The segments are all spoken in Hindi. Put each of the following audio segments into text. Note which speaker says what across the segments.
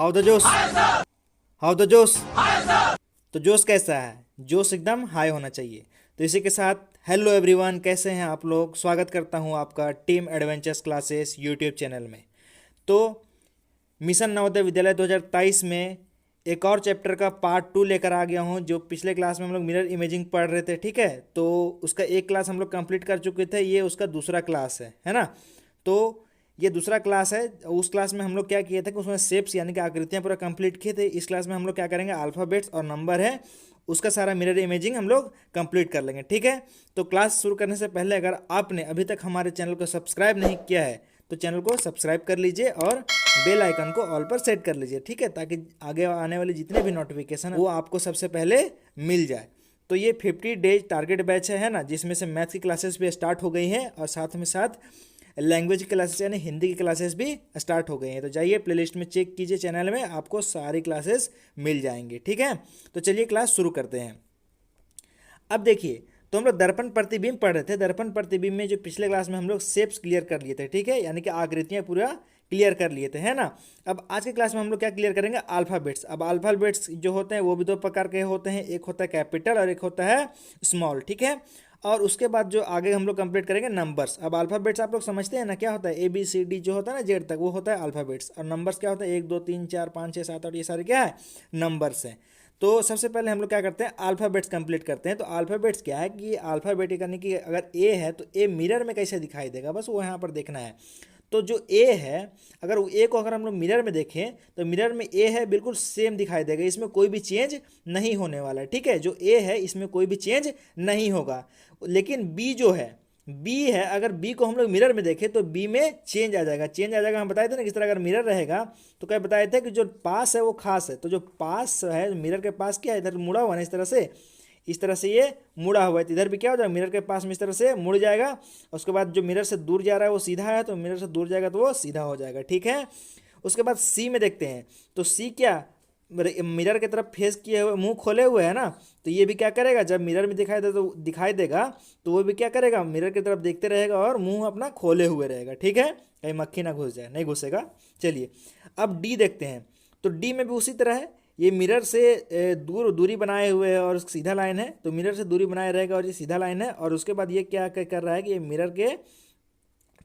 Speaker 1: हाउ द जोश, हाउ द जोश। तो जोश कैसा है? जोश एकदम हाई होना चाहिए। तो इसी के साथ हेलो एवरीवन, कैसे हैं आप लोग? स्वागत करता हूं आपका team adventures classes YouTube channel में। तो मिशन नवोदय विद्यालय 2023 में एक और चैप्टर का पार्ट 2 लेकर आ गया हूं। जो पिछले क्लास में हम लोग मिरर इमेजिंग पढ़ रहे थे, ठीक है, तो उसका एक क्लास हम लोग कंप्लीट कर चुके थे। ये उसका दूसरा क्लास है ना। तो ये दूसरा क्लास है। उस क्लास में हम लोग क्या किए थे कि उसमें शेप्स यानी कि आकृतियां पूरा कंप्लीट किए थे। इस क्लास में हम लोग क्या करेंगे, अल्फ़ाबेट्स और नंबर है उसका सारा मिरर इमेजिंग हम लोग कंप्लीट कर लेंगे, ठीक है। तो क्लास शुरू करने से पहले अगर आपने अभी तक हमारे चैनल को सब्सक्राइब नहीं किया है तो चैनल को सब्सक्राइब कर लीजिए और बेल आइकन को ऑल पर सेट कर लीजिए, ठीक है, ताकि आगे आने वाले जितने भी नोटिफिकेशन है वो आपको सबसे पहले मिल जाए। तो ये 50 डेज टारगेट बैच है ना, जिसमें से मैथ्स की क्लासेस भी स्टार्ट हो गई हैं और साथ में साथ लैंग्वेज की क्लासेस यानी हिंदी की क्लासेस भी स्टार्ट हो गई हैं। तो जाइए प्लेलिस्ट में चेक कीजिए, चैनल में आपको सारी क्लासेस मिल जाएंगी, ठीक है। तो चलिए क्लास शुरू करते हैं। अब देखिए, तो हम लोग दर्पण प्रतिबिंब पढ़ रहे थे। दर्पण प्रतिबिंब में जो पिछले क्लास में हम लोग शेप्स क्लियर कर लिए थे, ठीक है, यानी कि आकृतियां पूरा क्लियर कर लिए थे, है ना। अब आज के क्लास में हम लोग क्या क्लियर करेंगे, अल्फ़ाबेट्स। अब अल्फ़ाबेट्स जो होते हैं वो भी दो प्रकार के होते हैं, एक होता है कैपिटल और एक होता है स्मॉल, ठीक है। और उसके बाद जो आगे हम लोग कंप्लीट करेंगे नंबर्स। अब अल्फ़ाबेट्स आप लोग समझते हैं ना, क्या होता है, ए बी सी डी जो होता है ना जेड तक, वो होता है अल्फ़ाबेट्स। और नंबर्स क्या होता है, 1 2 3 4 5 6 7 8, ये सारे क्या है, नंबर्स हैं। तो सबसे पहले हम लोग क्या करते हैं, अल्फ़ाबेट्स कंप्लीट करते हैं। तो अल्फ़ाबेट्स क्या है कि अल्फ़ाबेट यानी कि अगर ए है तो ए मिरर में कैसे दिखाई देगा, बस वो यहाँ पर देखना है। तो जो ए है, अगर वो ए को अगर हम लोग मिरर में देखें तो मिरर में ए है बिल्कुल सेम दिखाई देगा, इसमें कोई भी चेंज नहीं होने वाला है, ठीक है। जो ए है इसमें कोई भी चेंज नहीं होगा। लेकिन बी जो है, बी है, अगर बी को हम लोग मिरर में देखें तो बी में चेंज आ जाएगा। चेंज आ जाएगा, हम बताए थे ना किस तरह, अगर मिरर रहेगा तो क्या बताए थे कि जो पास है वो खास है। तो जो पास है, मिरर के पास क्या है, इधर मुड़ा हुआ ना इस तरह से, इस तरह से ये मुड़ा हुआ है, तो इधर भी क्या हो जाएगा, मिरर के पास में इस तरह से मुड़ जाएगा। उसके बाद जो मिरर से दूर जा रहा है वो सीधा है, तो मिरर से दूर जाएगा तो वो सीधा हो जाएगा, ठीक है। उसके बाद सी में देखते हैं। तो सी क्या, मिरर की तरफ फेस किए हुए, मुंह खोले हुए है ना, तो ये भी क्या करेगा, जब मिरर में दिखाई देगा तो वो भी क्या करेगा, मिरर की तरफ देखते रहेगा और मुंह अपना खोले हुए रहेगा, ठीक है, कहीं मक्खी ना घुस जाए, नहीं घुसेगा। चलिए अब डी देखते हैं। तो डी में भी उसी तरह है, ये मिरर से दूरी बनाए हुए है और सीधा लाइन है, तो मिरर से दूरी बनाए रहेगा और ये सीधा लाइन है। और उसके बाद ये क्या कर रहा है कि ये मिरर के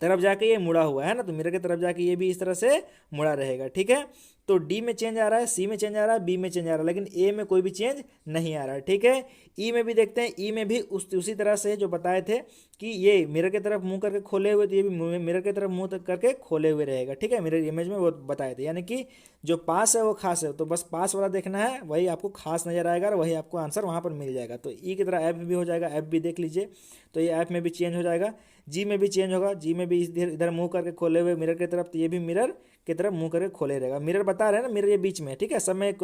Speaker 1: तरफ जाके ये मुड़ा हुआ है ना, तो मिरर की तरफ जाके ये भी इस तरह से मुड़ा रहेगा, ठीक है। तो डी में चेंज आ रहा है, सी में चेंज आ रहा है, बी में चेंज आ रहा है, लेकिन ए में कोई भी चेंज नहीं आ रहा है, ठीक है। ई में भी देखते हैं। ई में भी उसी तरह से जो बताए थे कि ये मिरर की तरफ मुंह करके खोले हुए, तो ये भी मिरर की तरफ मुंह करके खोले हुए रहेगा, ठीक है। मिरर इमेज में वो बताए थे, यानी कि जो पास है वो खास है, तो बस पास वाला देखना है, वही आपको खास नजर आएगा और वही आपको आंसर वहाँ पर मिल जाएगा। तो ई की तरह एफ भी हो जाएगा, एफ भी देख लीजिए, तो ये एफ में भी चेंज हो जाएगा। जी में भी चेंज होगा, जी में भी इधर इधर मुंह करके खोले हुए मिरर की तरफ, तो ये भी मिरर की तरफ मुंह करके खोले रहेगा। मिरर बता रहे हैं ना, मिरर ये बीच में है, ठीक है। सब में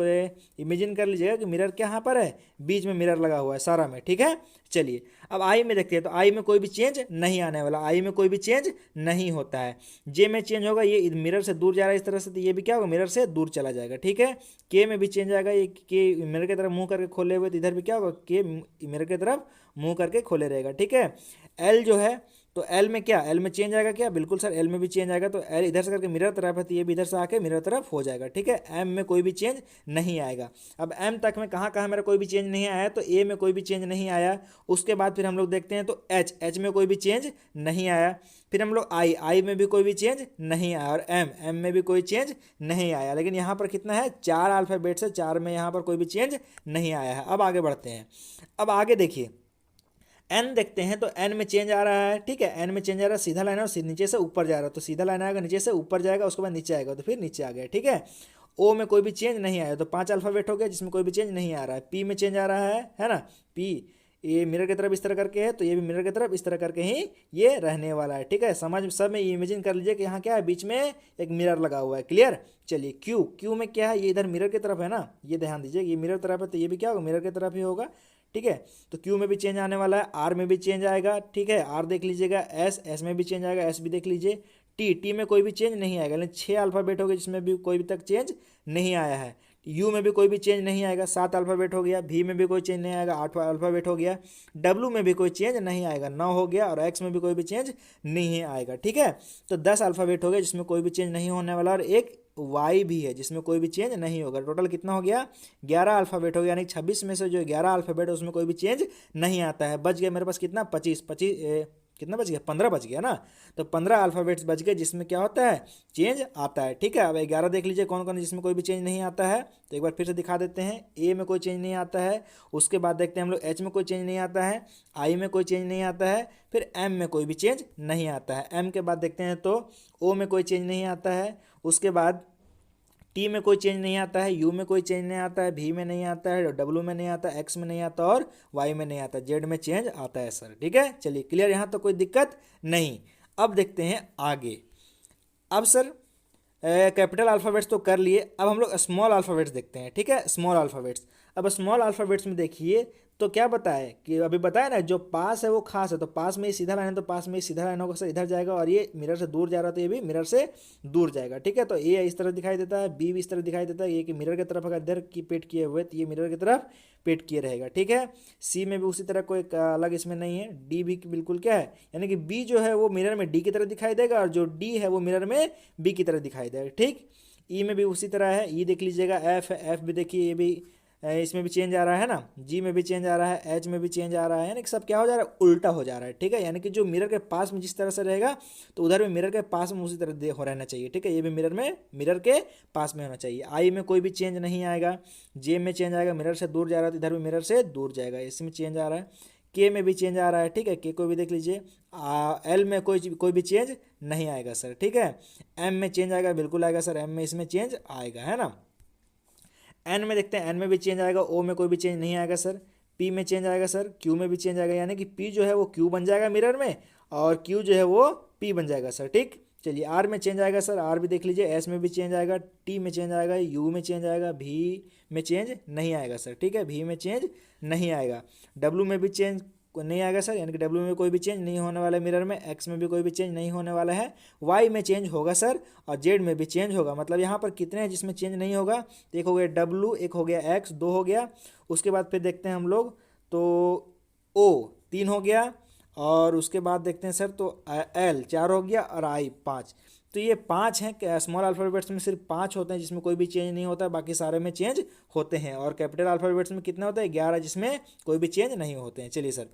Speaker 1: इमेजिन कर लीजिएगा कि मिरर क्या यहाँ पर है, बीच में मिरर लगा हुआ है सारा में, ठीक है। चलिए अब आई में देखते हैं। तो आई में कोई भी चेंज नहीं आने वाला, आई में कोई भी चेंज नहीं होता है। जे में चेंज होगा, ये मिरर से दूर जा रहा है इस तरह से, तो ये भी क्या होगा, मिरर से दूर चला जाएगा, ठीक है। के में भी चेंज आएगा, ये के मिरर की तरफ मुंह करके खोले हुए, तो इधर भी क्या होगा, के मिरर की तरफ मुंह करके खोले रहेगा, ठीक है। एल जो है, तो एल में क्या, एल में चेंज आएगा क्या, बिल्कुल सर, एल में भी चेंज आएगा। तो एल इधर से करके मिरर तरफ है, तो ये भी इधर से आके मिरर तरफ हो जाएगा, ठीक है। एम में कोई भी चेंज नहीं आएगा। अब एम तक में कहाँ कहाँ मेरा कोई भी चेंज नहीं आया, तो ए में कोई भी चेंज नहीं आया। उसके बाद फिर हम लोग देखते हैं, तो एच, एच में कोई भी चेंज नहीं आया। फिर हम लोग आई, आई में भी कोई भी चेंज नहीं आया। और एम, एम में भी कोई चेंज नहीं आया। लेकिन यहाँ पर कितना है, 4 अल्फ़ाबेट्स है, 4 में यहाँ पर कोई भी चेंज नहीं आया है। अब आगे बढ़ते हैं। अब आगे देखिए, एन देखते हैं। तो एन में चेंज आ रहा है, ठीक है, एन में चेंज आ रहा है, सीधा लाइन है और नीचे से ऊपर जा रहा है, तो सीधा लाइन आएगा, नीचे से ऊपर जाएगा, उसके बाद नीचे आएगा, तो फिर नीचे आ गया, ठीक है। ओ में कोई भी चेंज नहीं आया, तो 5 अल्फ़ाबेट हो गया जिसमें कोई भी चेंज नहीं आ रहा है। पी में चेंज आ रहा है ना, पी ये मिरर की तरफ इस तरह करके है, तो ये भी मिरर की तरफ इस तरह करके ही ये रहने वाला है, ठीक है। समझ सब में इमेजिन कर लीजिए कि यहाँ क्या है, बीच में एक मिरर लगा हुआ है, क्लियर। चलिए क्यू, क्यू में क्या है, ये इधर मिरर की तरफ है ना, ये ध्यान दीजिए, ये मिरर तरफ है, तो ये भी क्या होगा, मिरर की तरफ ही होगा, ठीक है। तो क्यू में भी चेंज आने वाला है, आर में भी चेंज आएगा, ठीक है, आर देख लीजिएगा। एस, एस में भी चेंज आएगा, एस भी देख लीजिए। टी, टी में कोई भी चेंज नहीं आएगा, लेकिन 6 अल्फ़ाबेट हो गए जिसमें भी कोई भी तक चेंज नहीं आया है। यू में भी कोई भी चेंज नहीं आएगा, 7 अल्फ़ाबेट हो गया। भी में भी कोई चेंज नहीं आएगा, 8वां अल्फ़ाबेट हो गया। डब्लू में भी कोई चेंज नहीं आएगा, 9 हो गया। और एक्स में भी कोई भी चेंज नहीं आएगा, ठीक है। तो 10 अल्फ़ाबेट हो गया जिसमें कोई भी चेंज नहीं होने वाला, और एक वाई भी है जिसमें कोई भी चेंज नहीं होगा। टोटल कितना हो गया, 11 अल्फ़ाबेट हो गया, यानी 26 में से जो 11 अल्फ़ाबेट है उसमें कोई भी चेंज नहीं आता है। बच गया मेरे पास कितना, 25 कितना बच गया, 15 बच गया ना। तो 15 अल्फ़ाबेट्स बच गए जिसमें क्या होता है, चेंज आता है। ठीक है, अब 11 देख लीजिए कौन कौन जिसमें कोई भी चेंज नहीं आता है। तो एक बार फिर से दिखा देते हैं। ए में कोई चेंज नहीं आता है, उसके बाद देखते हैं हम लोग एच में कोई चेंज नहीं आता है, आई में कोई चेंज नहीं आता है, फिर एम में कोई भी चेंज नहीं आता है। एम के बाद देखते हैं तो ओ में कोई चेंज नहीं आता है, उसके बाद टी में कोई चेंज नहीं आता है, यू में कोई चेंज नहीं आता है, भी में नहीं आता है, डब्ल्यू में नहीं आता, एक्स में नहीं आता और वाई में नहीं आता, जेड में चेंज आता है सर। ठीक है, चलिए क्लियर, यहाँ तो कोई दिक्कत नहीं। अब देखते हैं आगे। अब सर कैपिटल अल्फ़ाबेट्स तो कर लिए, अब हम लोग स्मॉल अल्फ़ाबेट्स देखते हैं। ठीक है, स्मॉल अल्फ़ाबेट्स। अब स्मॉल अल्फ़ाबेट्स में देखिए तो क्या बताए कि अभी बताया ना, जो पास है वो खास है, तो पास में ही सीधा लाइन है तो पास में ही सीधा लाइन होगा सर, इधर जाएगा, और ये मिरर से दूर जा रहा है तो ये भी मिरर से दूर जाएगा। ठीक है, तो ए इस तरह दिखाई देता है, बी भी इस तरह दिखाई देता है, ये कि मिरर की तरफ अगर इधर की पेट किए हुए तो ये मिरर की तरफ पेट किए रहेगा। ठीक है, सी में भी उसी तरह कोई अलग इसमें नहीं है। डी भी बिल्कुल क्या है, यानी कि बी जो है वो मिरर में डी की तरह दिखाई देगा और जो डी है वो मिरर में बी की तरह दिखाई देगा। ठीक, ई में भी उसी तरह है, ई देख लीजिएगा, एफ है, एफ भी देखिए ये भी इसमें भी चेंज आ रहा है ना, जी में भी चेंज आ रहा है, एच में भी चेंज आ रहा है, यानी कि सब क्या हो जा रहा है, उल्टा हो जा रहा है। ठीक है, यानी कि जो मिरर के पास में जिस तरह से रहेगा तो उधर भी मिरर के पास में उसी तरह हो रहना चाहिए। ठीक है, ये भी मिरर के पास में होना चाहिए। आई में कोई भी चेंज नहीं आएगा, जे में चेंज आएगा, मिरर से दूर जा रहा है तो इधर भी मिरर से दूर जाएगा, इसमें चेंज आ रहा है। के में भी चेंज आ रहा है। ठीक है, के को भी देख लीजिए। एल में कोई भी चेंज नहीं आएगा सर। ठीक है, एम में चेंज आएगा, बिल्कुल आएगा सर, एम में इसमें चेंज आएगा, है ना। एन में देखते हैं, एन में भी चेंज आएगा, ओ में कोई भी चेंज नहीं आएगा सर, पी में चेंज आएगा सर, क्यू में भी चेंज आएगा, यानी कि पी जो है वो क्यू बन जाएगा मिरर में और क्यू जो है वो पी बन जाएगा सर। ठीक, चलिए आर में चेंज आएगा सर, आर भी देख लीजिए, एस में भी चेंज आएगा, टी में चेंज आएगा, यू में चेंज आएगा, भी में चेंज नहीं आएगा सर। ठीक है, भी में चेंज नहीं आएगा, डब्लू में भी चेंज नहीं आएगा सर, यानी कि डब्ल्यू में कोई भी चेंज नहीं होने वाला है मिरर में, एक्स में भी कोई भी चेंज नहीं होने वाला है, वाई में चेंज होगा सर और जेड में भी चेंज होगा। मतलब यहाँ पर कितने हैं जिसमें चेंज नहीं होगा, तो एक हो गया डब्ल्यू, एक हो गया एक्स, 2 हो गया, उसके बाद फिर देखते हैं हम लोग तो ओ 3 हो गया, और उसके बाद देखते हैं सर तो एल 4 हो गया और आई 5। तो ये 5 हैं, स्मॉल अल्फ़ाबेट्स में सिर्फ 5 होते हैं जिसमें कोई भी चेंज नहीं होता, बाकी सारे में चेंज होते हैं। और कैपिटल अल्फ़ाबेट्स में कितना होता है, 11, जिसमें कोई भी चेंज नहीं होते हैं। चलिए सर,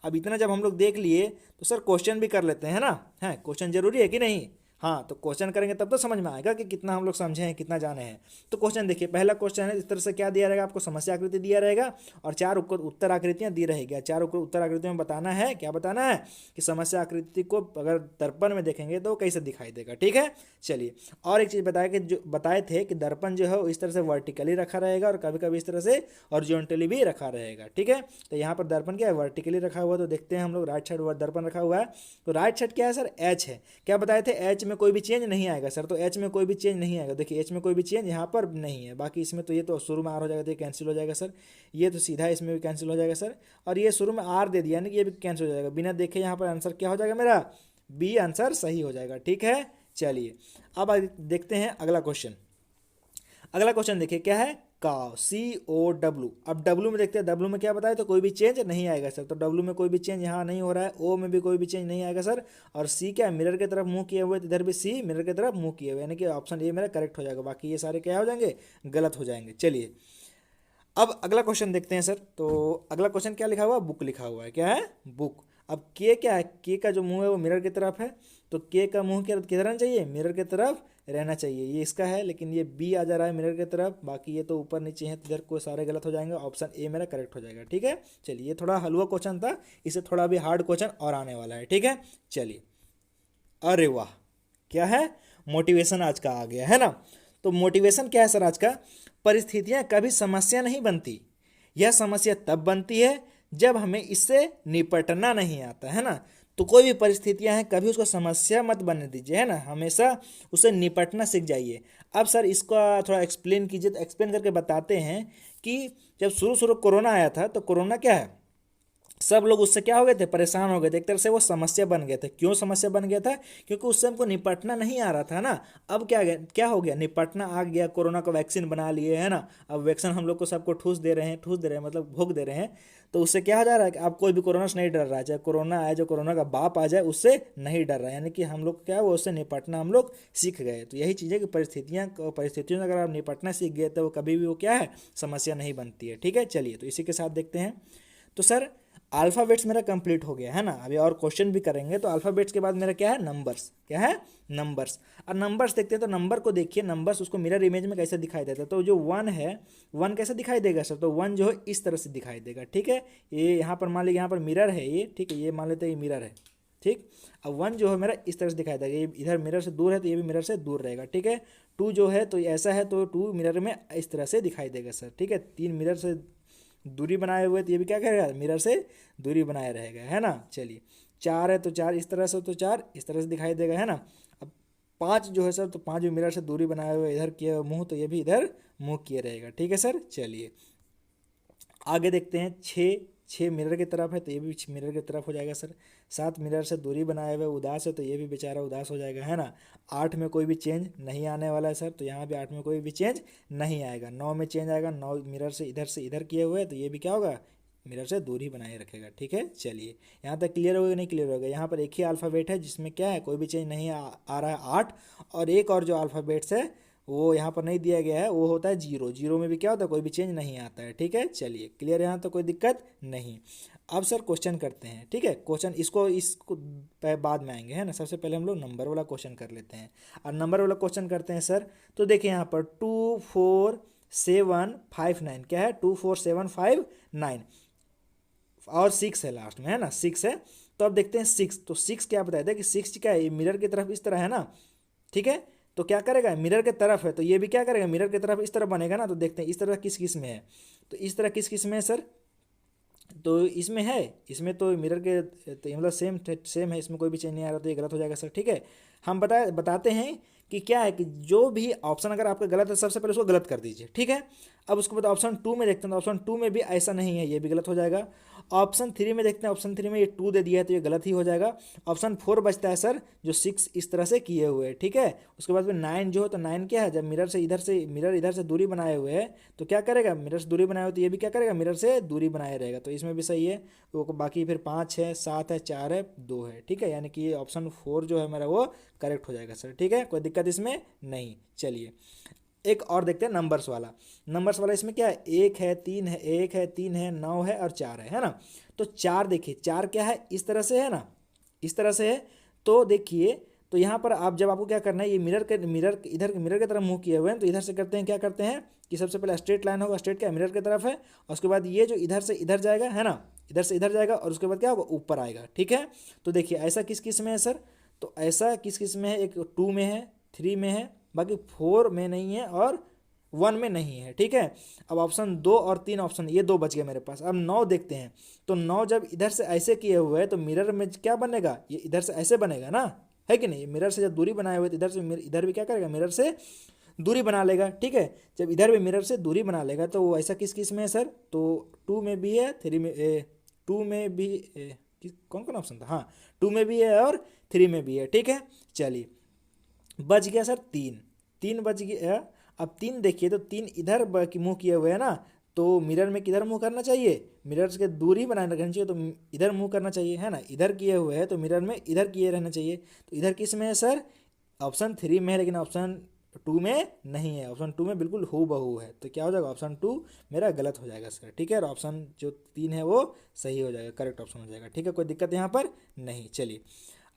Speaker 1: अब इतना जब हम लोग देख लिए तो सर क्वेश्चन भी कर लेते हैं, है ना। है, क्वेश्चन जरूरी है कि नहीं, हाँ, तो क्वेश्चन करेंगे तब तो समझ में आएगा कि कितना हम लोग समझे हैं, कितना जाने हैं। तो क्वेश्चन देखिए, पहला क्वेश्चन है इस तरह से क्या दिया रहेगा आपको, समस्या आकृति दिया रहेगा और 4 उत्तर आकृतियां दी रहेगी। 4 उत्तर आकृतियों में बताना है, क्या बताना है कि समस्या आकृति को अगर दर्पण में देखेंगे तो कैसे दिखाई देगा। ठीक है, चलिए और एक चीज़ बताया कि जो बताए थे कि दर्पण जो है वो इस तरह से वर्टिकली रखा रहेगा और कभी कभी इस तरह से हॉरिजॉन्टली भी रखा रहेगा। ठीक है, तो यहाँ पर दर्पण क्या है, वर्टिकली रखा हुआ, तो देखते हैं हम लोग राइट साइड दर्पण रखा हुआ है, तो राइट साइड क्या है सर, एच है। क्या बताए थे, एच में कोई भी चेंज नहीं आएगा सर, तो एच में कोई भी चेंज नहीं आएगा। देखिए एच में कोई भी चेंज यहाँ पर नहीं है, बाकी इसमें तो ये तो शुरू में आर हो जाएगा तो ये कैंसिल हो जाएगा सर, ये तो सीधा इसमें भी कैंसिल हो जाएगा सर, और ये शुरू में आर दे दिया यानी कि ये भी कैंसिल हो जाएगा। बिना देखे यहाँ पर आंसर क्या हो जाएगा मेरा, बी आंसर सही हो जाएगा। ठीक है, चलिए अब देखते हैं अगला क्वेश्चन। अगला क्वेश्चन देखिए क्या है, काव, COW। अब डब्लू में देखते हैं, डब्लू में क्या बताया, तो कोई भी चेंज नहीं आएगा सर, तो डब्लू में कोई भी चेंज यहाँ नहीं हो रहा है, ओ में भी कोई भी चेंज नहीं आएगा सर, और सी क्या मिरर की तरफ मुंह किए हुए, इधर भी सी मिरर की तरफ मुंह किए हुए, यानी कि ऑप्शन ए मेरा करेक्ट हो जाएगा, बाकी ये सारे क्या हो जाएंगे, गलत हो जाएंगे। चलिए अब अगला क्वेश्चन देखते हैं सर, तो अगला क्वेश्चन क्या लिखा हुआ है, बुक लिखा हुआ है, क्या है, बुक। अब के क्या है, के का जो मुंह है वो मिरर की तरफ है, तो के का मुंह किधर रहना चाहिए, मिरर की तरफ रहना चाहिए, ये इसका है, लेकिन ये बी आ जा रहा है मिरर की तरफ, बाकी ये तो ऊपर नीचे है, तो इधर को सारे गलत हो जाएंगे, ऑप्शन ए मेरा करेक्ट हो जाएगा। ठीक है, चलिए ये थोड़ा हलवा क्वेश्चन था, इससे थोड़ा भी हार्ड क्वेश्चन और आने वाला है। ठीक है, चलिए, अरे वाह, क्या है, मोटिवेशन आज का आ गया है ना। तो मोटिवेशन क्या है सर आज का, परिस्थितियां कभी समस्या नहीं बनती, यह समस्या तब बनती है जब हमें इससे निपटना नहीं आता, है ना। तो कोई भी परिस्थितियां हैं कभी उसको समस्या मत बनने दीजिए, है ना, हमेशा उससे निपटना सीख जाइए। अब सर इसका थोड़ा एक्सप्लेन कीजिए, तो एक्सप्लेन करके बताते हैं कि जब शुरू कोरोना आया था, तो कोरोना क्या है, सब लोग उससे क्या हो गए थे, परेशान हो गए थे, एक तरह से वो समस्या बन गए थे। क्यों समस्या बन गया था? क्योंकि उससे हमको निपटना नहीं आ रहा था ना। अब क्या हो गया, निपटना आ गया, कोरोना का वैक्सीन बना लिए है ना। अब वैक्सीन हम लोग को सबको ठूस दे रहे हैं मतलब भोग दे रहे हैं। तो उससे क्या हो जा रहा है कि अब कोई भी कोरोना से नहीं डर रहा है, चाहे कोरोना आए, जो कोरोना का बाप आ जाए उससे नहीं डर रहा है। यानी कि हम लोग क्या है, वो उससे निपटना हम लोग सीख गए। तो यही चीज़ है कि परिस्थितियों से अगर आप निपटना सीख गए तो वो कभी भी वो क्या है, समस्या नहीं बनती है। ठीक है, चलिए तो इसी के साथ देखते हैं। तो सर अल्फ़ाबेट्स मेरा कंप्लीट हो गया है ना। अभी और क्वेश्चन भी करेंगे। तो अल्फ़ाबेट्स के बाद मेरा क्या है, नंबर्स। क्या है, नंबर्स। और नंबर्स देखते हैं। तो नंबर को देखिए, नंबर्स उसको मिरर इमेज में कैसे दिखाई देता है। तो जो वन है, वन कैसे दिखाई देगा सर? तो वन जो है इस तरह से दिखाई देगा। ठीक है, ये यहाँ पर मान लीजिए, यहाँ पर मिरर है ये, ठीक है, ये मान लेते हैं ये मिरर है। ठीक, अब वन जो है मेरा इस तरह से दिखाई देगा, ये इधर मिरर से दूर है तो ये भी मिरर से दूर रहेगा। ठीक है, टू जो है तो ऐसा है, तो टू मिरर में इस तरह से दिखाई देगा सर। ठीक है, तीन मिरर से दूरी बनाए हुए तो ये भी क्या करेगा, मिरर से दूरी बनाए रहेगा, है ना। चलिए, चार है तो चार इस तरह से, तो चार इस तरह से दिखाई देगा, है ना। अब पाँच जो है सर, तो पाँच भी मिरर से दूरी बनाए हुए इधर किए मुंह, तो ये भी इधर मुंह किए रहेगा। ठीक है सर, चलिए आगे देखते हैं। छः, छः मिरर की तरफ है तो ये भी मिरर की तरफ हो जाएगा सर। सात मिरर से दूरी बनाए हुए उदास है तो ये भी बेचारा उदास हो जाएगा, है ना। आठ में कोई भी चेंज नहीं आने वाला है सर, तो यहाँ भी आठ में कोई भी चेंज नहीं आएगा। नौ में चेंज आएगा, नौ मिरर से इधर किए हुए है तो ये भी क्या होगा, मिरर से दूरी बनाए रखेगा। ठीक है, चलिए यहाँ तक क्लियर होगा नहीं क्लियर होगा। यहाँ पर एक ही अल्फ़ाबेट है जिसमें क्या है, कोई भी चेंज नहीं आ रहा है, आठ। और एक और जो अल्फ़ाबेट्स है वो यहाँ पर नहीं दिया गया है, वो होता है जीरो। जीरो में भी क्या होता है, कोई भी चेंज नहीं आता है। ठीक है, चलिए क्लियर, यहाँ तो कोई दिक्कत नहीं। अब सर क्वेश्चन करते हैं। ठीक है, क्वेश्चन इसको बाद में आएंगे, है ना। सबसे पहले हम लोग नंबर वाला क्वेश्चन कर लेते हैं। और नंबर वाला क्वेश्चन करते हैं सर। तो देखिए यहाँ पर 2 4 7 5 9 क्या है, 2 4 7 5 9 और 6 है लास्ट में, है ना, 6 है। तो अब देखते हैं 6। तो 6 क्या बताया था कि 6 क्या है, ये मिरर की तरफ इस तरह है ना। ठीक है, तो क्या करेगा, मिरर के तरफ है तो ये भी क्या करेगा, मिरर की तरफ इस तरह बनेगा ना। तो देखते हैं इस तरह किस किस में है। तो इस तरह किस किस में है सर? तो इसमें है, इसमें तो मिरर के तो मतलब सेम है, इसमें कोई भी चेंज नहीं आ रहा, तो ये गलत हो जाएगा सर। ठीक है, हम बताते हैं कि क्या है कि जो भी ऑप्शन अगर आपका गलत है, सबसे पहले उसको गलत कर दीजिए। ठीक है, अब उसको बाद ऑप्शन टू में देखते हैं। तो ऑप्शन टू में भी ऐसा नहीं है, ये भी गलत हो जाएगा। ऑप्शन थ्री में देखते हैं, ऑप्शन थ्री में ये टू दे दिया है तो ये गलत ही हो जाएगा। ऑप्शन फोर बचता है सर, जो सिक्स इस तरह से किए हुए हैं। ठीक है, उसके बाद में नाइन जो है, तो नाइन क्या है, जब मिरर इधर से दूरी बनाए हुए है तो क्या करेगा, मिरर से दूरी बनाए हुए तो ये भी क्या करेगा, मिरर से दूरी बनाए रहेगा। तो इसमें भी सही है। वो बाकी फिर पाँच है, सात है, चार है, दो है। ठीक है, यानी कि ये ऑप्शन फोर जो है मेरा वो करेक्ट हो जाएगा सर। ठीक है, कोई दिक्कत इसमें नहीं। चलिए एक और देखते हैं नंबर्स वाला। नंबर्स वाला इसमें क्या है, एक है, तीन है, एक है, तीन है, नौ है और चार है ना। तो चार देखिए, चार क्या है, इस तरह से है ना, इस तरह से है। तो देखिए, तो यहाँ पर आप जब आपको क्या करना है, ये मिरर की तरफ मुंह किए हुए हैं, तो इधर से करते हैं, क्या करते हैं कि सबसे पहले स्ट्रेट लाइन होगा, स्ट्रेट क्या मिरर की तरफ है, और उसके बाद ये जो इधर से इधर जाएगा, है ना, इधर से इधर जाएगा, और उसके बाद क्या होगा, ऊपर आएगा। ठीक है, तो देखिए ऐसा किस किस में है सर? तो ऐसा किस किस में है, एक टू में है, थ्री में है, बाकी फोर में नहीं है और वन में नहीं है। ठीक है, अब ऑप्शन दो और तीन, ऑप्शन ये दो बच गए मेरे पास। अब नौ देखते हैं। तो नौ जब इधर से ऐसे किए हुए हैं तो मिरर में क्या बनेगा, ये इधर से ऐसे बनेगा ना, है कि नहीं। मिरर से जब दूरी बनाए हुए तो इधर से इधर भी क्या करेगा, मिरर से दूरी बना लेगा। ठीक है, जब इधर भी मिरर से दूरी बना लेगा तो वो ऐसा किस किस में है सर? तो टू में भी है, थ्री में टू में भी कौन कौन ऑप्शन था, हाँ, टू में भी है और थ्री में भी है। ठीक है, चलिए बच गया सर तीन, तीन बच गया। अब तीन देखिए, तो तीन इधर मुंह किए हुए है ना, तो मिरर में किधर मुंह करना चाहिए, मिरर से दूरी बनाए रखनी चाहिए, तो इधर मुंह करना चाहिए, है ना। इधर किए हुए हैं तो मिरर में इधर किए रहना चाहिए। तो इधर किस में है सर? ऑप्शन थ्री में है, लेकिन ऑप्शन टू में नहीं है। ऑप्शन टू में बिल्कुल हू बहू है, तो क्या हो जाएगा, ऑप्शन टू मेरा गलत हो जाएगा सर। ठीक है, और ऑप्शन जो तीन है वो सही हो जाएगा, करेक्ट ऑप्शन हो जाएगा। ठीक है, कोई दिक्कत यहाँ पर नहीं। चलिए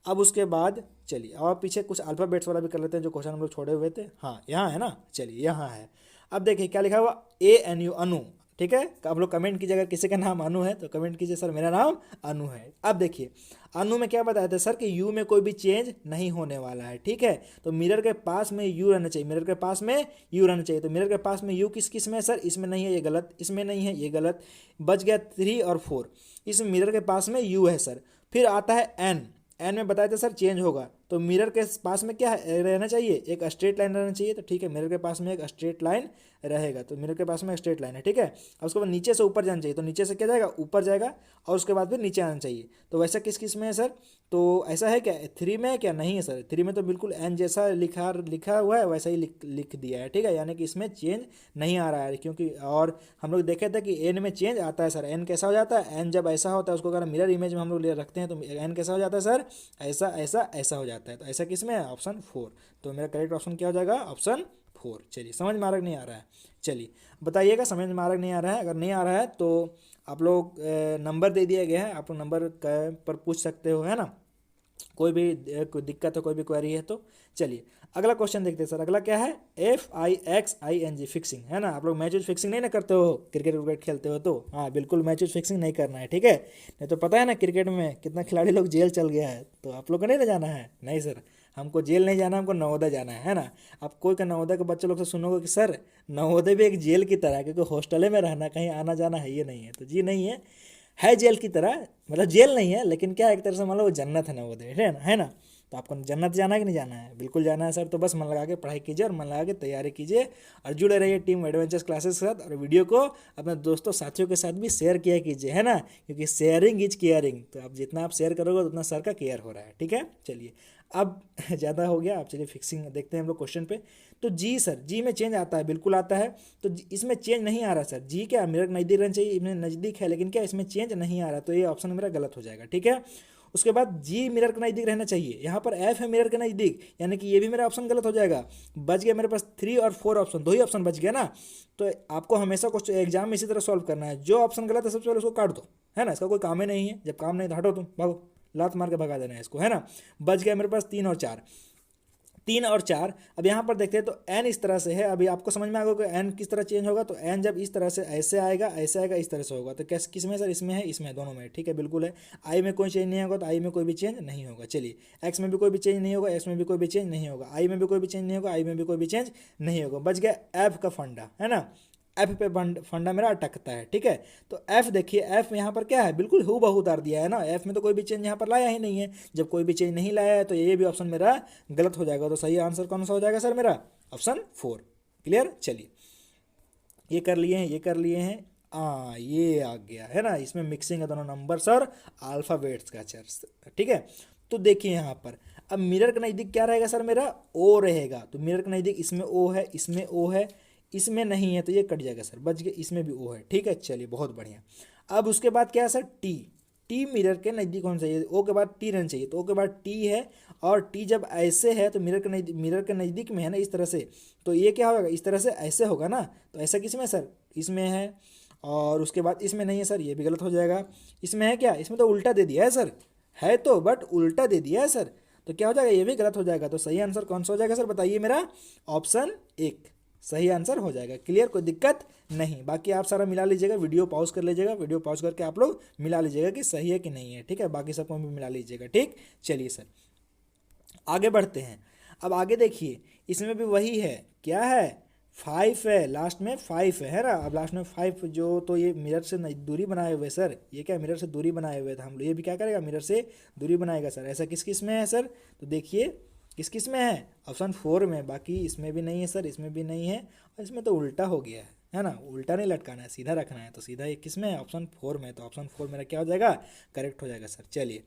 Speaker 1: अब उसके बाद चलिए अब पीछे कुछ अल्फ़ाबेट्स वाला भी कर लेते हैं, जो क्वेश्चन हम लोग छोड़े हुए थे। हाँ यहाँ है ना, चलिए यहाँ है। अब देखिए क्या लिखा हुआ, ANU, अनु। ठीक है, आप लोग कमेंट कीजिए, अगर किसी का नाम अनु है तो कमेंट कीजिए सर मेरा नाम अनु है। अब देखिए अनु में क्या बताया था सर कि यू में कोई भी चेंज नहीं होने वाला है। ठीक है, तो मिरर के पास में यू रहना चाहिए, मिरर के पास में यू रहना चाहिए। तो मिरर के पास में यू किस किस में है सर? इसमें नहीं है, ये गलत, इसमें नहीं है, ये गलत, बच गया थ्री और फोर। इसमें मिरर के पास में यू है सर। फिर आता है एन, एन में बताए थे सर चेंज होगा, तो मिरर के पास में क्या रहना चाहिए, एक स्ट्रेट लाइन रहना चाहिए। तो ठीक है, मिरर के पास में एक स्ट्रेट लाइन रहेगा, तो मिरर के पास में एक स्ट्रेट लाइन है, ठीक है। और उसके बाद नीचे से ऊपर जाना चाहिए, तो नीचे से क्या जाएगा, ऊपर जाएगा, और उसके बाद फिर नीचे आना चाहिए। तो वैसा किस किस में है सर, तो ऐसा है क्या, 3 में है क्या, नहीं है सर, 3 में तो बिल्कुल एन जैसा लिखा हुआ है वैसा ही लिख दिया है, ठीक है, यानी कि इसमें चेंज नहीं आ रहा है, क्योंकि और हम लोग देखे थे कि एन में चेंज आता है सर। एन कैसा हो जाता है, एन जब ऐसा होता है उसको अगर मिरर इमेज में हम लोग ले रखते हैं तो एन कैसा हो जाता है सर, ऐसा ऐसा ऐसा हो जाता है। तो ऐसा किस में है, ऑप्शन 4। तो मेरा करेक्ट ऑप्शन क्या हो जाएगा, ऑप्शन 4। चलिए, समझ में आ रहा नहीं आ रहा है, चलिए बताइएगा समझ में आ रहा नहीं आ रहा है। अगर नहीं आ रहा है तो आप लोग नंबर दे दिया गया है, आप लोग नंबर पर पूछ सकते हो, है ना, कोई भी कोई दिक्कत है, कोई भी क्वेरी है तो। चलिए अगला क्वेश्चन देखते हैं सर। अगला क्या है, FIXING फिक्सिंग, है ना। आप लोग मैच फिक्सिंग नहीं ना करते हो, क्रिकेट विकेट खेलते हो तो हाँ बिल्कुल मैच फिक्सिंग नहीं करना है, ठीक है। नहीं तो पता है ना क्रिकेट में कितना खिलाड़ी लोग जेल चल गया है, तो आप लोग को नहीं ना जाना है। नहीं सर, हमको जेल नहीं जाना, हमको नवोदय जाना है ना। आप कोई का नवोदय के बच्चे लोग से सुनोगे कि सर नवोदय भी एक जेल की तरह है, क्योंकि हॉस्टल में रहना, कहीं आना जाना है ये नहीं है, तो जी नहीं है जेल की तरह, मतलब जेल नहीं है लेकिन क्या एक तरह से मान लो वो जन्नत है नवोदय, है ना। तो आपको जन्नत जाना है कि नहीं जाना है, बिल्कुल जाना है सर। तो बस मन लगा के पढ़ाई कीजिए और मन लगा के तैयारी कीजिए और जुड़े रहिए टीम एडवेंचर्स क्लासेस के साथ, और वीडियो को अपने दोस्तों साथियों के साथ भी शेयर किया कीजिए, है ना, क्योंकि शेयरिंग इज केयरिंग। तो आप जितना आप शेयर करोगे उतना सर का केयर हो रहा है, ठीक है। चलिए अब ज़्यादा हो गया, आप चलिए फिक्सिंग देखते हैं हम लोग क्वेश्चन पे। तो जी सर, जी में चेंज आता है, बिल्कुल आता है। तो इसमें चेंज नहीं आ रहा सर, जी क्या मिरर नज़दीक रहना चाहिए, इसमें नज़दीक है लेकिन क्या इसमें चेंज नहीं आ रहा, तो ये ऑप्शन मेरा गलत हो जाएगा, ठीक है। उसके बाद जी मिरर के नज़दीक रहना चाहिए, यहाँ पर एफ है मिरर के नज़दीक, यानी कि ये भी मेरा ऑप्शन गलत हो जाएगा। बच गया मेरे पास 3 और 4 ऑप्शन, 2 ही ऑप्शन बच गया ना। तो आपको हमेशा क्वेश्चन एग्जाम में इसी तरह सॉल्व करना है, जो ऑप्शन गलत है सबसे पहले उसको काट दो, है ना, इसका कोई काम ही नहीं है। जब काम नहीं तो हटो तुम, भागो, लात मार के भगा देना है इसको, है ना। बच गया मेरे पास 3 और 4, 3 और 4। अब यहाँ पर देखते हैं तो एन इस तरह से है, अभी आपको समझ में आएगा कि एन किस तरह चेंज होगा। तो एन जब इस तरह से ऐसे आएगा, ऐसे आएगा, इस तरह से होगा, तो कैसे किस में सर, इसमें है, इसमें है, दोनों में, ठीक है, बिल्कुल है। आई में कोई चेंज नहीं होगा, तो आई में कोई भी चेंज नहीं होगा। चलिए एक्स में भी कोई भी चेंज नहीं होगा, एक्स में भी कोई भी चेंज नहीं होगा, आई में भी कोई भी चेंज नहीं होगा, आई में भी कोई भी चेंज नहीं होगा। बच गया एफ का फंडा, है ना, एफ पे फंडा मेरा अटकता है, ठीक है। तो एफ देखिए, एफ यहाँ पर क्या है, बिल्कुल हू बहू उतार दिया है ना, एफ में तो कोई भी चेंज यहाँ पर लाया ही नहीं है। जब कोई भी चेंज नहीं लाया है तो ये भी ऑप्शन मेरा गलत हो जाएगा। तो सही आंसर कौन सा हो जाएगा सर मेरा, ऑप्शन 4। क्लियर, चलिए ये कर लिए हैं, ये कर लिए हैं, ये आ गया है ना, इसमें मिक्सिंग है दोनों नंबर्स और अल्फ़ाबेट्स का चर्च, ठीक है। तो देखिए यहाँ पर अब मिरर के नज़दीक क्या रहेगा सर मेरा, ओ रहेगा। तो मिरर के नज़दीक इसमें ओ है, इसमें ओ है, इसमें नहीं है, तो ये कट जाएगा सर, बच गया, इसमें भी ओ है, ठीक है। चलिए बहुत बढ़िया। अब उसके बाद क्या है सर, टी, टी मिरर के नज़दीक होना चाहिए, ओ के बाद टी रहना चाहिए, तो ओ के बाद टी है, और टी जब ऐसे है तो मिरर के नज़दीक में है ना, इस तरह से, तो ये क्या होगा, इस तरह से ऐसे होगा ना। तो ऐसा किस में सर, इसमें है, और उसके बाद इसमें नहीं है सर, ये भी गलत हो जाएगा। इसमें है क्या, इसमें तो उल्टा दे दिया है सर, है तो बट उल्टा दे दिया है सर, तो क्या हो जाएगा, ये भी गलत हो जाएगा। तो सही आंसर कौन सा हो जाएगा सर, बताइए मेरा, ऑप्शन 1 सही आंसर हो जाएगा। क्लियर, कोई दिक्कत नहीं। बाकी आप सारा मिला लीजिएगा, वीडियो पॉज कर लीजिएगा, वीडियो पॉज करके आप लोग मिला लीजिएगा कि सही है कि नहीं है, ठीक है। बाकी सबको भी मिला लीजिएगा, ठीक। चलिए सर आगे बढ़ते हैं। अब आगे देखिए, इसमें भी वही है, क्या है, 5 है, लास्ट में 5 है ना। अब लास्ट में 5 जो, तो ये मिरर से दूरी बनाए हुए सर, ये क्या मिरर से दूरी बनाए हुए थे हम लोग, ये भी क्या करेगा, मिरर से दूरी बनाएगा सर। ऐसा किस किस में है सर, तो देखिए किस किस में है, ऑप्शन 4 में। बाकी इसमें भी नहीं है सर, इसमें भी नहीं है, और इसमें तो उल्टा हो गया है ना, उल्टा नहीं लटकाना है, सीधा रखना है। तो सीधा ये किस में है, ऑप्शन 4 में। तो ऑप्शन 4 मेरा क्या हो जाएगा, करेक्ट हो जाएगा सर। चलिए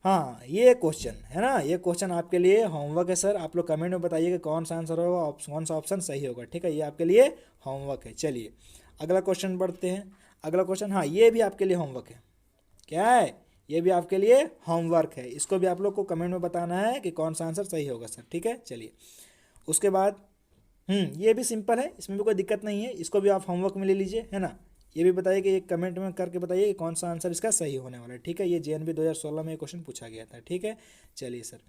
Speaker 1: हाँ, ये क्वेश्चन है ना, ये क्वेश्चन आपके लिए होमवर्क है सर। आप लोग कमेंट में बताइए कि कौन सा आंसर होगा, कौन सा ऑप्शन सही होगा, ठीक है। ये आपके लिए होमवर्क है। चलिए अगला क्वेश्चन बढ़ते हैं। अगला क्वेश्चन, हाँ ये भी आपके लिए होमवर्क है, क्या है, ये भी आपके लिए होमवर्क है। इसको भी आप लोग को कमेंट में बताना है कि कौन सा आंसर सही होगा सर, ठीक है। चलिए उसके बाद ये भी सिंपल है, इसमें भी कोई दिक्कत नहीं है, इसको भी आप होमवर्क में ले लीजिए, है ना। ये भी बताइए कि एक कमेंट में करके बताइए कि कौन सा आंसर इसका सही होने वाला है, ठीक है। ये JNB 2016 में ये क्वेश्चन पूछा गया था, ठीक है। चलिए सर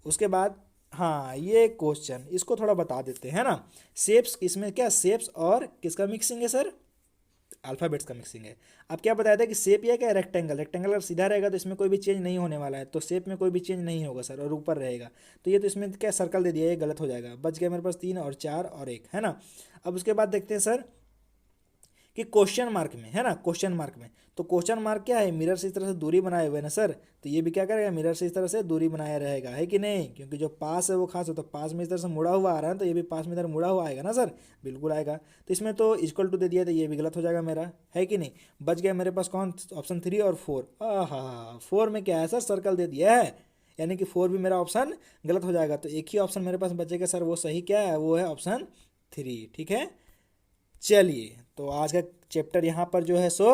Speaker 1: उसके बाद, हाँ ये क्वेश्चन इसको थोड़ा बता देते हैं ना। शेप्स, इसमें क्या शेप्स और किसका मिक्सिंग है सर, अल्फ़ाबेट्स का मिक्सिंग है। अब क्या बताया था कि शेप या क्या, रेक्टेंगल, रेक्टेंगल अगर सीधा रहेगा तो इसमें कोई भी चेंज नहीं होने वाला है, तो शेप में कोई भी चेंज नहीं होगा सर, और ऊपर रहेगा। तो ये तो इसमें क्या सर्कल दे दिया, ये गलत हो जाएगा। बच गया मेरे पास 3 और 4 और 1, है ना। अब उसके बाद देखते हैं सर कि क्वेश्चन मार्क में, है ना, क्वेश्चन मार्क में। तो क्वेश्चन मार्क क्या है, मिरर से इस तरह से दूरी बनाए हुए ना सर, तो ये भी क्या करेगा, मिरर से इस तरह से दूरी बनाया रहेगा, है कि नहीं, क्योंकि जो पास है वो खास है, तो पास में इस तरह से मुड़ा हुआ आ रहा है, तो ये भी पास में इधर मुड़ा हुआ आएगा ना सर, बिल्कुल आएगा। तो इसमें तो इक्वल टू दे दिया, तो ये भी गलत हो जाएगा मेरा, है कि नहीं। बच गया मेरे पास कौन, ऑप्शन 3 और 4। हाँ, 4 में क्या है सर, सर्कल दे दिया है, यानी कि 4 भी मेरा ऑप्शन गलत हो जाएगा। तो एक ही ऑप्शन मेरे पास बचेगा सर, वो सही क्या है, वो है ऑप्शन 3, ठीक है। चलिए, तो आज का चैप्टर यहाँ पर जो है सो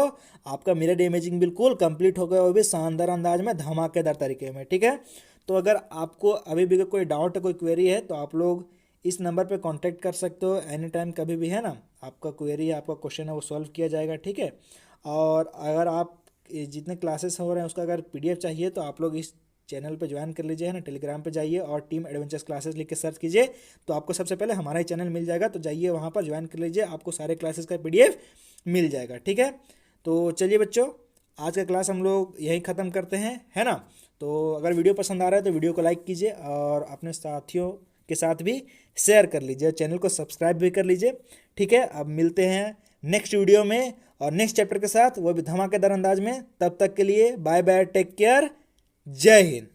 Speaker 1: आपका मिरर इमेजिंग बिल्कुल कंप्लीट हो गया, वो भी शानदार अंदाज में, धमाकेदार तरीके में, ठीक है। तो अगर आपको अभी भी कोई डाउट है, कोई क्वेरी है, तो आप लोग इस नंबर पे कांटेक्ट कर सकते हो एनी टाइम, कभी भी, है ना। आपका क्वेरी है, आपका क्वेश्चन है, वो सॉल्व किया जाएगा, ठीक है। और अगर आप जितने क्लासेस हो रहे हैं उसका अगर पीडीएफ चाहिए, तो आप लोग इस चैनल पे ज्वाइन कर लीजिए, है ना, टेलीग्राम पे जाइए और टीम एडवेंचर्स क्लासेस लिख के सर्च कीजिए, तो आपको सबसे पहले हमारा ही चैनल मिल जाएगा। तो जाइए वहाँ पर ज्वाइन कर लीजिए, आपको सारे क्लासेस का पीडीएफ मिल जाएगा, ठीक है। तो चलिए बच्चों, आज का क्लास हम लोग यहीं ख़त्म करते हैं, है ना। तो अगर वीडियो पसंद आ रहा है तो वीडियो को लाइक कीजिए और अपने साथियों के साथ भी शेयर कर लीजिए, चैनल को सब्सक्राइब भी कर लीजिए, ठीक है। अब मिलते हैं नेक्स्ट वीडियो में और नेक्स्ट चैप्टर के साथ, वो भी धमाकेदार अंदाज में। तब तक के लिए बाय बाय, टेक केयर, जय हिंद।